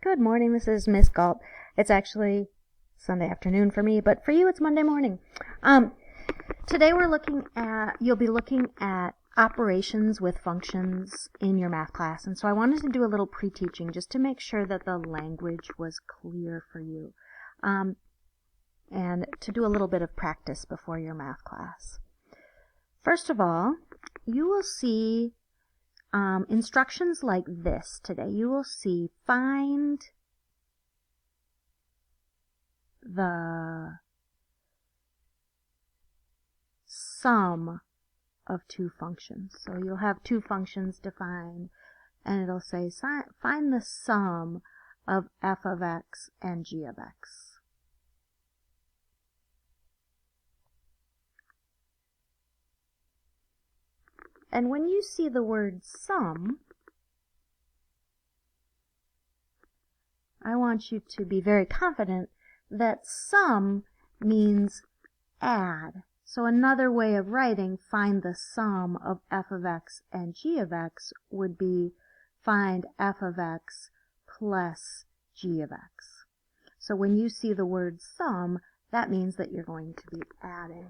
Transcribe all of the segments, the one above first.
Good morning, this is Miss Galt. It's actually Sunday afternoon for me, but for you it's Monday morning. Today you'll be looking at operations with functions in your math class, and so I wanted to do a little pre-teaching just to make sure that the language was clear for you, and to do a little bit of practice before your math class. First of all, you will see instructions like this today. You will see find the sum of two functions. So you'll have two functions defined, and it'll say find the sum of f of x and g of x. And when you see the word sum, I want you to be very confident that sum means add. So another way of writing find the sum of f of x and g of x would be find f of x plus g of x. So when you see the word sum, that means that you're going to be adding.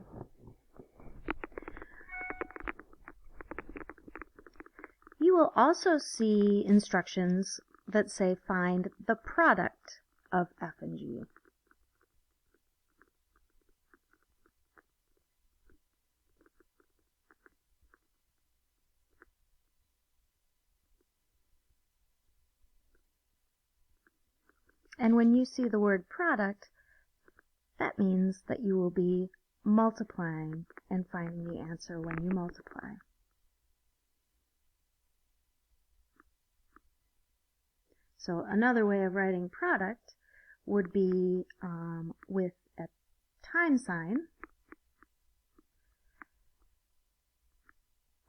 You will also see instructions that say find the product of f and g. And when you see the word product, that means that you will be multiplying and finding the answer when you multiply. So another way of writing product would be with a time sign,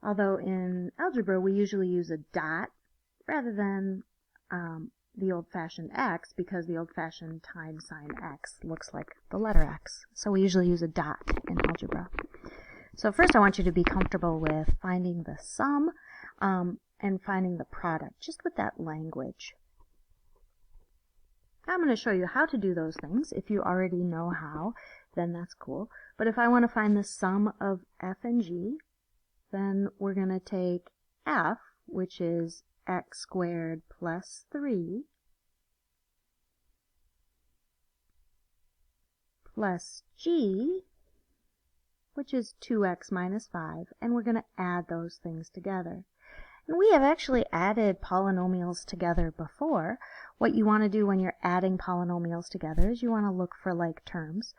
although in algebra we usually use a dot rather than the old-fashioned x, because the old-fashioned time sign x looks like the letter x. So we usually use a dot in algebra. So first I want you to be comfortable with finding the sum and finding the product, just with that language. I'm going to show you how to do those things. If you already know how, then that's cool. But if I want to find the sum of f and g, then we're going to take f, which is x squared plus 3, plus g, which is 2x minus 5, and we're going to add those things together. And we have actually added polynomials together before. What you want to do when you're adding polynomials together is you want to look for like terms.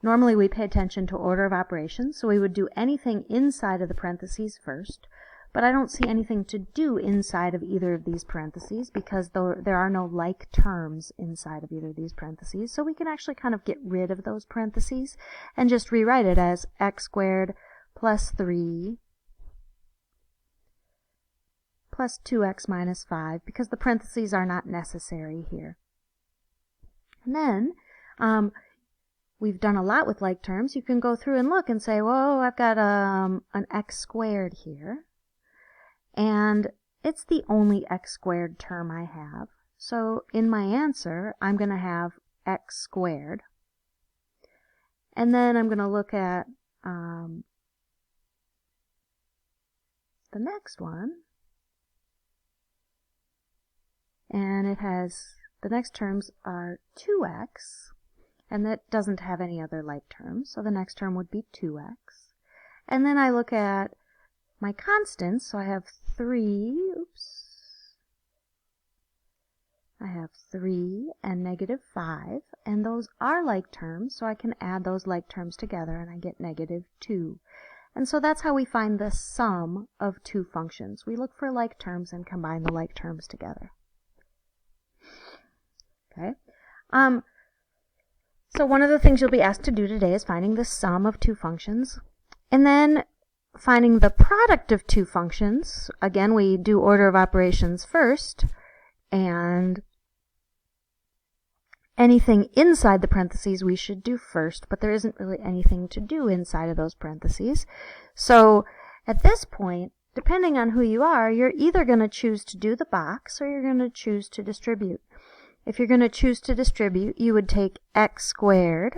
Normally we pay attention to order of operations, so we would do anything inside of the parentheses first. But I don't see anything to do inside of either of these parentheses because there are no like terms inside of either of these parentheses. So we can actually kind of get rid of those parentheses and just rewrite it as x squared plus 3 plus 2x minus 5, because the parentheses are not necessary here. And then we've done a lot with like terms. You can go through and look and say, whoa, I've got an x squared here, and it's the only x squared term I have. So in my answer, I'm going to have x squared. And then I'm going to look at the next one. And it has, the next terms are 2x, and that doesn't have any other like terms, so the next term would be 2x. And then I look at my constants, so I have 3 and negative 5, and those are like terms, so I can add those like terms together, and I get negative 2. And so that's how we find the sum of two functions. We look for like terms and combine the like terms together. Okay. So one of the things you'll be asked to do today is finding the sum of two functions, and then finding the product of two functions. Again, we do order of operations first, and anything inside the parentheses we should do first, but there isn't really anything to do inside of those parentheses. So at this point, depending on who you are, you're either going to choose to do the box or you're going to choose to distribute. if you're going to choose to distribute, you would take x squared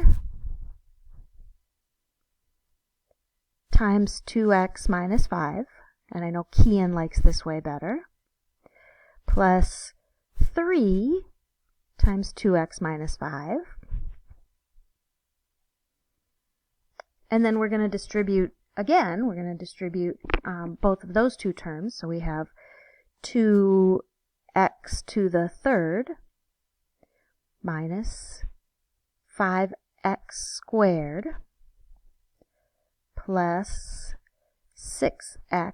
times 2x minus 5, and I know Kian likes this way better, plus 3 times 2x minus 5. And then we're going to distribute, again, we're going to distribute both of those two terms. So we have 2x to the third minus 5x squared plus 6x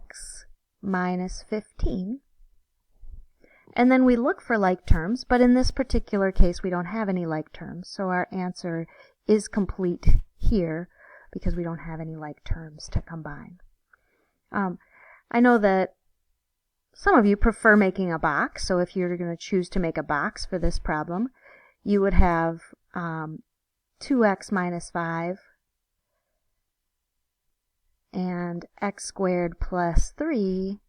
minus 15. And then we look for like terms, but in this particular case we don't have any like terms, so our answer is complete here because we don't have any like terms to combine. I know that some of you prefer making a box, so if you're going to choose to make a box for this problem, you would have 2x minus 5 and x squared plus 3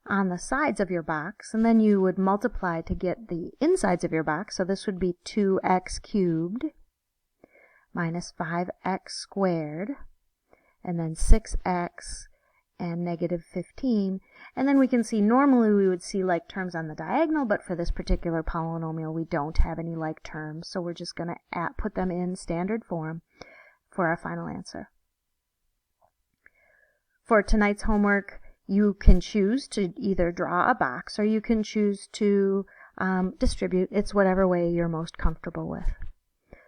on the sides of your box, and then you would multiply to get the insides of your box. So this would be 2x cubed minus 5x squared, and then 6x and negative 15. And then we can see normally we would see like terms on the diagonal, but for this particular polynomial we don't have any like terms, so we're just going to put them in standard form for our final answer. For tonight's homework, you can choose to either draw a box or you can choose to distribute. It's whatever way you're most comfortable with.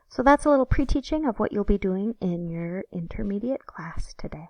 So that's a little pre-teaching of what you'll be doing in your intermediate class today.